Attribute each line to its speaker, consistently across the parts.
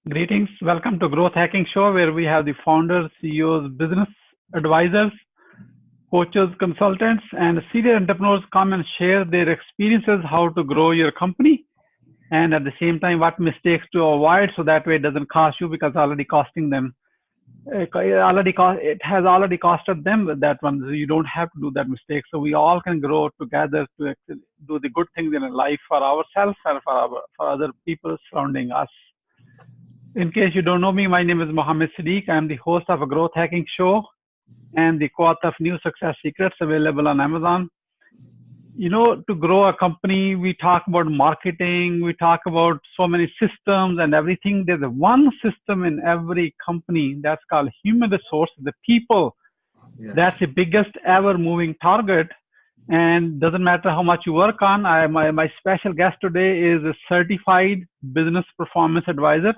Speaker 1: Greetings. Welcome to Growth Hacking Show, where we have the founders, CEOs, business advisors, coaches, consultants, and serial entrepreneurs come and share their experiences, how to grow your company, and at the same time, what mistakes to avoid so that way it doesn't cost you because it's already costing them. It has already costed them with that one. So you don't have to do that mistake. So we all can grow together to actually do the good things in life for ourselves and for other people surrounding us. In case you don't know me, my name is Mohammed Siddique. I'm the host of a Growth Hacking Show and the co-author of New Success Secrets, available on Amazon. You know, to grow a company, we talk about marketing, we talk about so many systems and everything. There's one system in every company that's called human resource, the people. Yes. That's the biggest ever moving target. And doesn't matter how much you work on. My special guest today is a certified business performance advisor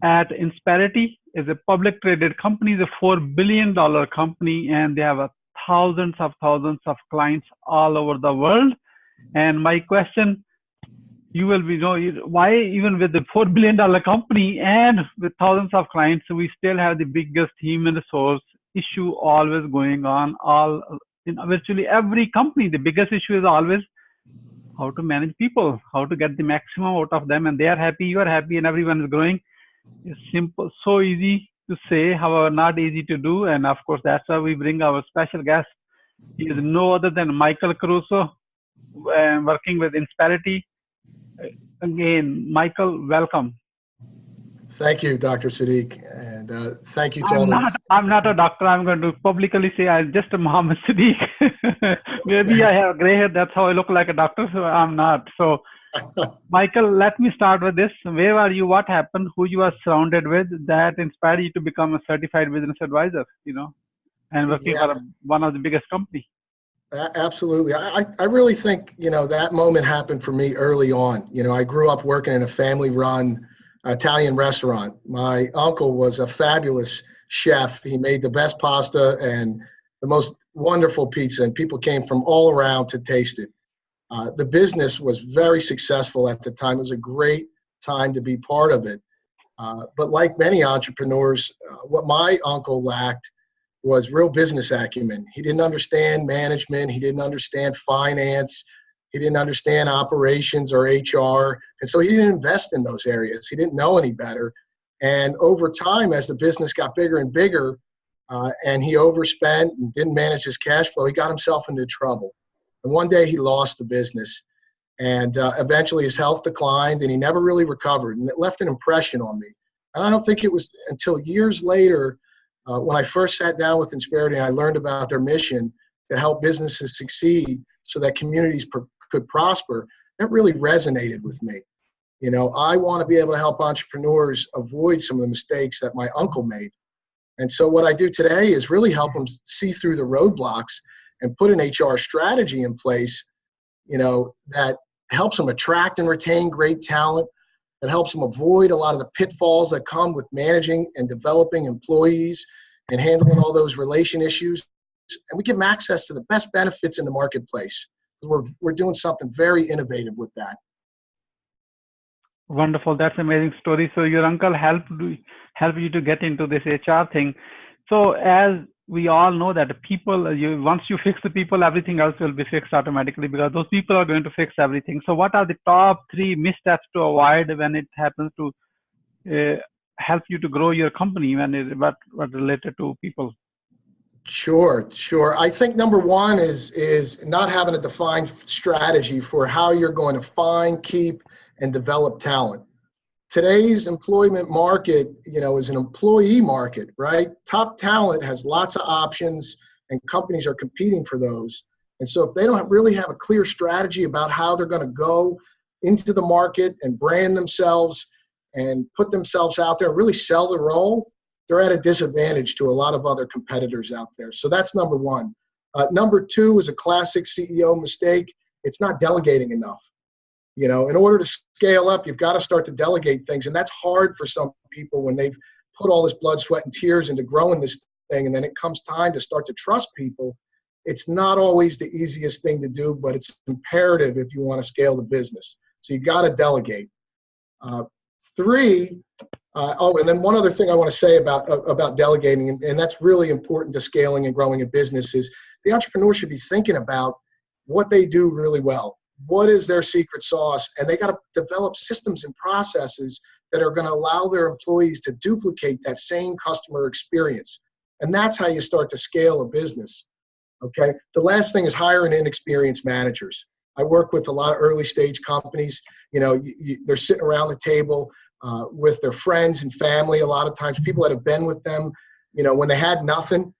Speaker 1: at Insperity. Is a public traded company, is a $4 billion company, and they have thousands of clients all over the world. And my question, you will be why even with the $4 billion company and with thousands of clients, we still have the biggest human resource issue always going on. In virtually every company, the biggest issue is always how to manage people, how to get the maximum out of them, and they are happy, you are happy, and everyone is growing. It's simple, so easy to say, however, not easy to do. And of course, that's why we bring our special guest. He is no other than Michael Caruso, working with Insperity. Again, Michael, welcome.
Speaker 2: Thank you, Dr. Siddique, and thank you to all the
Speaker 1: I'm not a doctor. I'm going to publicly say I'm just a Mohammed Siddique. Maybe I have gray hair. That's how I look like a doctor, so I'm not. So, Michael, let me start with this. Where are you? What happened? Who you are surrounded with that inspired you to become a certified business advisor, and working for one of the biggest companies?
Speaker 2: Absolutely. I really think, that moment happened for me early on. I grew up working in a family-run Italian restaurant. My uncle was a fabulous chef. He made the best pasta and the most wonderful pizza, and people came from all around to taste it. The business was very successful at the time. It was a great time to be part of it. But like many entrepreneurs, what my uncle lacked was real business acumen. He didn't understand management. He didn't understand finance. He didn't understand operations or HR. And so he didn't invest in those areas. He didn't know any better. And over time, as the business got bigger and bigger, and he overspent and didn't manage his cash flow, he got himself into trouble. And one day he lost the business, and eventually his health declined, and he never really recovered. And it left an impression on me. And I don't think it was until years later when I first sat down with Insperity and I learned about their mission to help businesses succeed so that communities could prosper, that really resonated with me. I want to be able to help entrepreneurs avoid some of the mistakes that my uncle made. And so what I do today is really help them see through the roadblocks and put an HR strategy in place, that helps them attract and retain great talent, that helps them avoid a lot of the pitfalls that come with managing and developing employees and handling all those relation issues. And we give them access to the best benefits in the marketplace. We're doing something very innovative with that.
Speaker 1: Wonderful. That's an amazing story. So your uncle helped you to get into this HR thing. So as we all know that people, once you fix the people, everything else will be fixed automatically because those people are going to fix everything. So what are the top 3 missteps to avoid when it happens to help you to grow your company when what related to people?
Speaker 2: Sure. I think number 1 is not having a defined strategy for how you're going to find, keep, and develop talent. Today's employment market, is an employee market, right? Top talent has lots of options and companies are competing for those. And so if they don't really have a clear strategy about how they're going to go into the market and brand themselves and put themselves out there and really sell the role, they're at a disadvantage to a lot of other competitors out there. So that's number 1. Number 2 is a classic CEO mistake. It's not delegating enough. In order to scale up, you've got to start to delegate things. And that's hard for some people when they've put all this blood, sweat, and tears into growing this thing. And then it comes time to start to trust people. It's not always the easiest thing to do, but it's imperative if you want to scale the business. So you got to delegate. 3 And then one other thing I want to say about delegating, and that's really important to scaling and growing a business, is the entrepreneur should be thinking about what they do really well. What is their secret sauce? And they got to develop systems and processes that are going to allow their employees to duplicate that same customer experience. And that's how you start to scale a business. Okay. The last thing is hiring inexperienced managers. I work with a lot of early stage companies. They're sitting around the table with their friends and family. A lot of times people that have been with them, when they had nothing,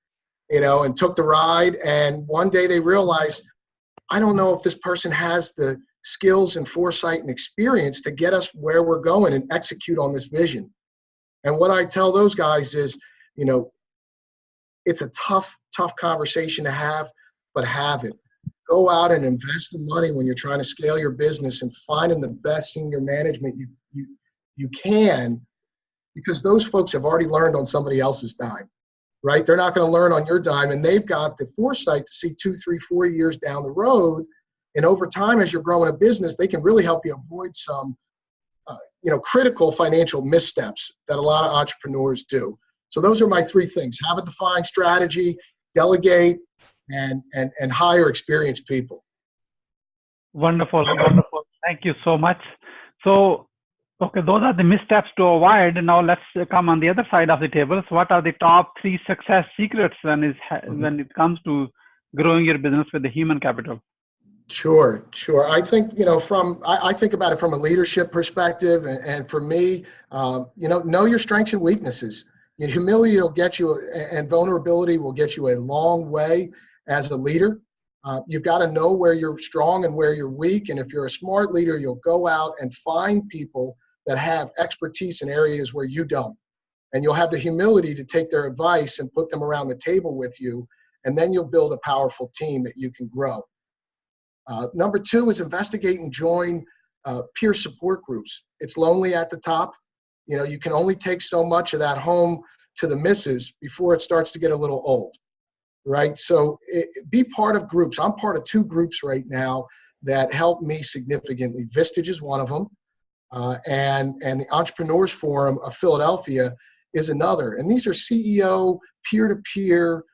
Speaker 2: and took the ride. And one day they realized, I don't know if this person has the skills and foresight and experience to get us where we're going and execute on this vision. And what I tell those guys is, it's a tough conversation to have, but have it. Go out and invest the money when you're trying to scale your business and finding the best senior management you can, because those folks have already learned on somebody else's dime, right? They're not going to learn on your dime, and they've got the foresight to see 2, 3, 4 years down the road. And over time, as you're growing a business, they can really help you avoid some, critical financial missteps that a lot of entrepreneurs do. So those are my 3 things: have a defined strategy, delegate, and hire experienced people.
Speaker 1: Wonderful. Thank you so much. So, okay, those are the missteps to avoid. Now let's come on the other side of the table. So what are the top 3 success secrets when it comes to growing your business with the human capital?
Speaker 2: Sure. I think, I think about it from a leadership perspective. And for me, know your strengths and weaknesses. Humility will get you, and vulnerability will get you a long way as a leader. You've got to know where you're strong and where you're weak. And if you're a smart leader, you'll go out and find people that have expertise in areas where you don't. And you'll have the humility to take their advice and put them around the table with you. And then you'll build a powerful team that you can grow. Number 2 is investigate and join peer support groups. It's lonely at the top. You can only take so much of that home to the missus before it starts to get a little old, right? So be part of groups. I'm part of 2 groups right now that help me significantly. Vistage is one of them, and the Entrepreneurs Forum of Philadelphia is another. And these are CEO peer-to-peer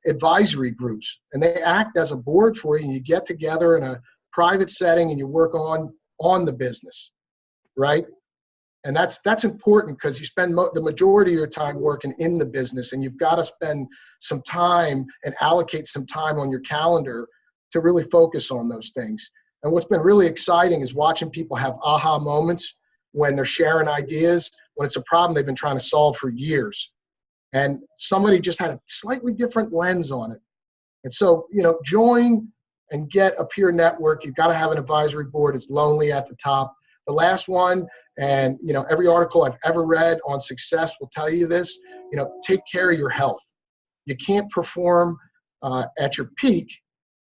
Speaker 2: advisory groups, and they act as a board for you. And you get together in a private setting and you work on the business, right? And that's important, because you spend the majority of your time working in the business, and you've got to spend some time and allocate some time on your calendar to really focus on those things. And what's been really exciting is watching people have aha moments when they're sharing ideas, when it's a problem they've been trying to solve for years. And somebody just had a slightly different lens on it. And so, join and get a peer network. You've got to have an advisory board. It's lonely at the top. The last one, and every article I've ever read on success will tell you this, take care of your health. You can't perform at your peak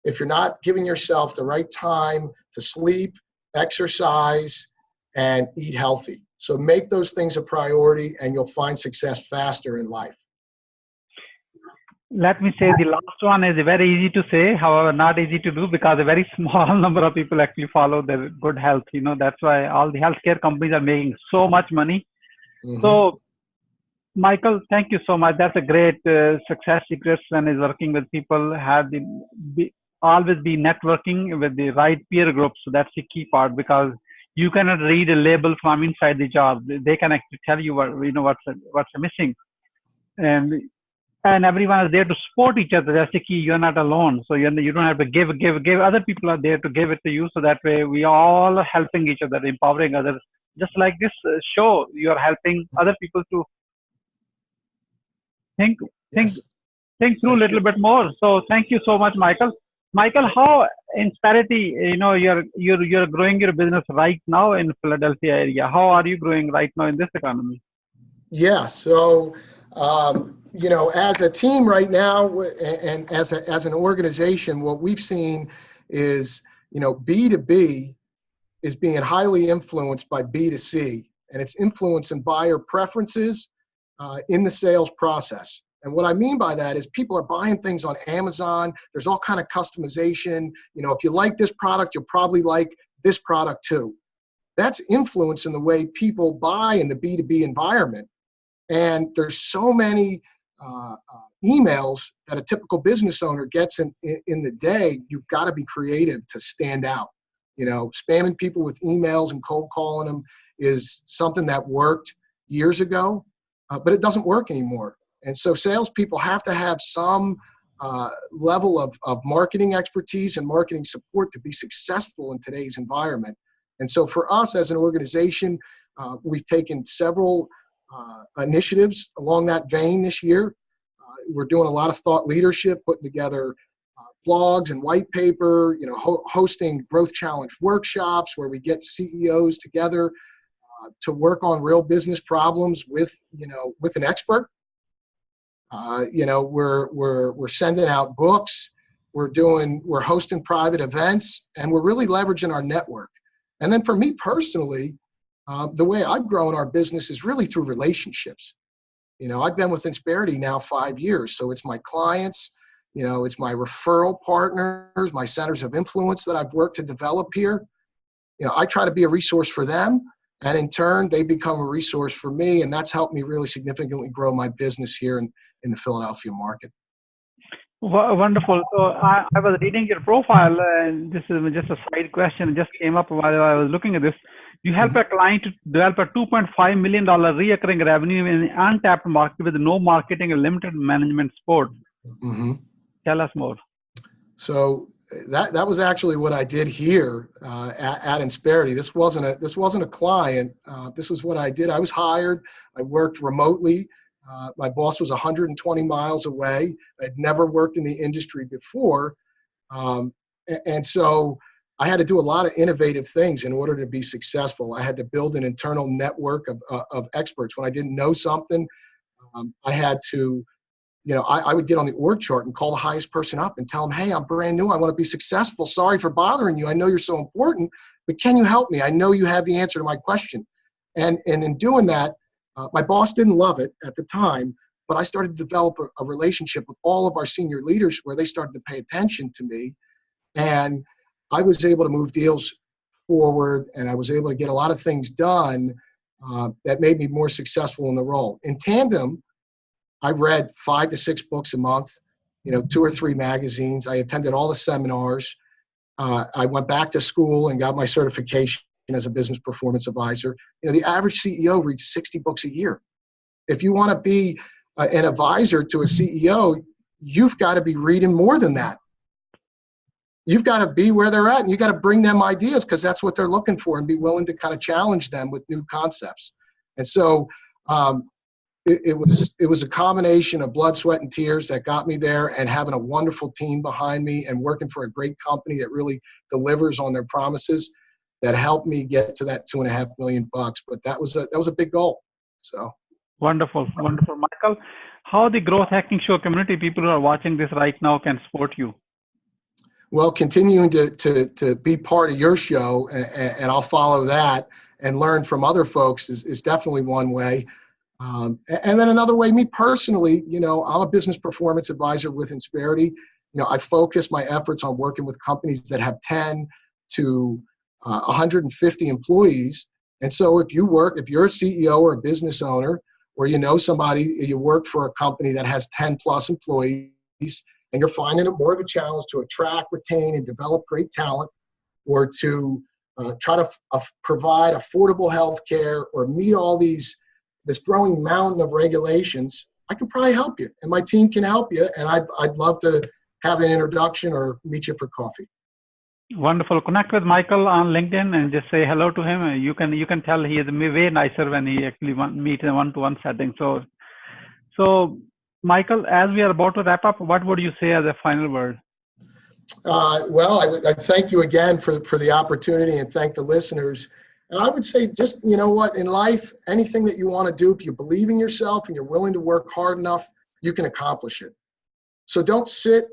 Speaker 2: if you're not giving yourself the right time to sleep, exercise, and eat healthy. So make those things a priority, and you'll find success faster in life.
Speaker 1: Let me say the last one is very easy to say, however, not easy to do, because a very small number of people actually follow their good health. That's why all the healthcare companies are making so much money. Mm-hmm. So, Michael, thank you so much. That's a great success secret when is working with people. Always be networking with the right peer group. So that's the key part, because you cannot read a label from inside the job. They can actually tell you what's missing, and everyone is there to support each other. That's the key. You're not alone. So you don't have to give. Other people are there to give it to you. So that way we are all helping each other, empowering others. Just like this show, you are helping other people to think through a little bit more. So thank you so much, Michael. Michael, how Insperity, you're growing your business right now in Philadelphia area. How are you growing right now in this economy?
Speaker 2: Yeah. So, as a team right now, and as an organization, what we've seen is, B2B is being highly influenced by B2C, and it's influencing buyer preferences in the sales process. And what I mean by that is people are buying things on Amazon. There's all kind of customization. If you like this product, you'll probably like this product too. that's influencing the way people buy in the B2B environment. And there's so many emails that a typical business owner gets in the day. You've got to be creative to stand out. You know, spamming people with emails and cold calling them is something that worked years ago, but it doesn't work anymore. And so salespeople have to have some level of marketing expertise and marketing support to be successful in today's environment. And so for us as an organization, we've taken several initiatives along that vein this year. We're doing a lot of thought leadership, putting together blogs and white paper, you know, hosting growth challenge workshops where we get CEOs together to work on real business problems with an expert. You know, we're sending out books, we're hosting private events, and we're really leveraging our network. And then for me personally, the way I've grown our business is really through relationships. You know, I've been with Insperity now 5 years, so it's my clients, you know, it's my referral partners, my centers of influence that I've worked to develop here. You know, I try to be a resource for them, and in turn, they become a resource for me, and that's helped me really significantly grow my business here in the Philadelphia market.
Speaker 1: Wonderful. So I was reading your profile, and this is just a side question. It just came up while I was looking at this. You help a client to develop a $2.5 million recurring revenue in an untapped market with no marketing and limited management support. Tell us more.
Speaker 2: So that was actually what I did here at Insperity. This wasn't a client. This was what I did. I was hired. I worked remotely. My boss was 120 miles away. I'd never worked in the industry before. And so I had to do a lot of innovative things in order to be successful. I had to build an internal network of experts. When I didn't know something, I had to, you know, I would get on the org chart and call the highest person up and tell them, hey, I'm brand new. I want to be successful. Sorry for bothering you. I know you're so important, but can you help me? I know you have the answer to my question. And in doing that, my boss didn't love it at the time, but I started to develop a relationship with all of our senior leaders where they started to pay attention to me. And I was able to move deals forward, and I was able to get a lot of things done that made me more successful in the role. In tandem, I read 5 to 6 books a month, you know, 2 or 3 magazines. I attended all the seminars. I went back to school and got my certification as a business performance advisor. You know, the average CEO reads 60 books a year. If you want to be an advisor to a CEO, you've got to be reading more than that. You've got to be where they're at, and you got to bring them ideas because that's what they're looking for, and be willing to kind of challenge them with new concepts. And so it was a combination of blood, sweat, and tears that got me there, and having a wonderful team behind me and working for a great company that really delivers on their promises that helped me get to that $2.5 million. But that was a big goal. So
Speaker 1: wonderful, Michael. How the Growth Hacking Show community, people who are watching this right now, can support you?
Speaker 2: Well, continuing to be part of your show, and I'll follow that and learn from other folks is definitely one way. And then another way, me personally, you know, I'm a business performance advisor with Insperity. You know, I focus my efforts on working with companies that have 10 to 150 employees. And so if you're a CEO or a business owner, or you know somebody, you work for a company that has 10 plus employees, and you're finding it more of a challenge to attract, retain, and develop great talent, or to try to provide affordable health care, or meet all this growing mountain of regulations, I can probably help you, and my team can help you, and I'd love to have an introduction or meet you for coffee.
Speaker 1: Wonderful. Connect with Michael on LinkedIn and just say hello to him. You can tell he is way nicer when he actually meet in a one-to-one setting. So Michael, as we are about to wrap up, what would you say as a final word?
Speaker 2: Well, I thank you again for the opportunity, and thank the listeners. And I would say, just, you know what, in life, anything that you want to do, if you believe in yourself and you're willing to work hard enough, you can accomplish it. So don't sit,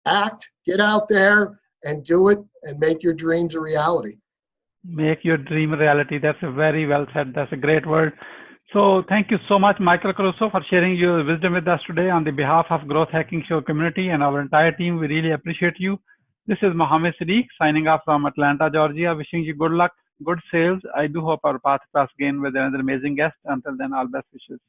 Speaker 2: act, get out there and do it, and make your dreams a reality.
Speaker 1: Make your dream a reality. That's a very well said. That's a great word. So thank you so much, Michael Caruso, for sharing your wisdom with us today. On the behalf of Growth Hacking Show community and our entire team, we really appreciate you. This is Mohammed Siddique signing off from Atlanta, Georgia, wishing you good luck good sales. I do hope our path cross again with another amazing guest. Until then, all best wishes.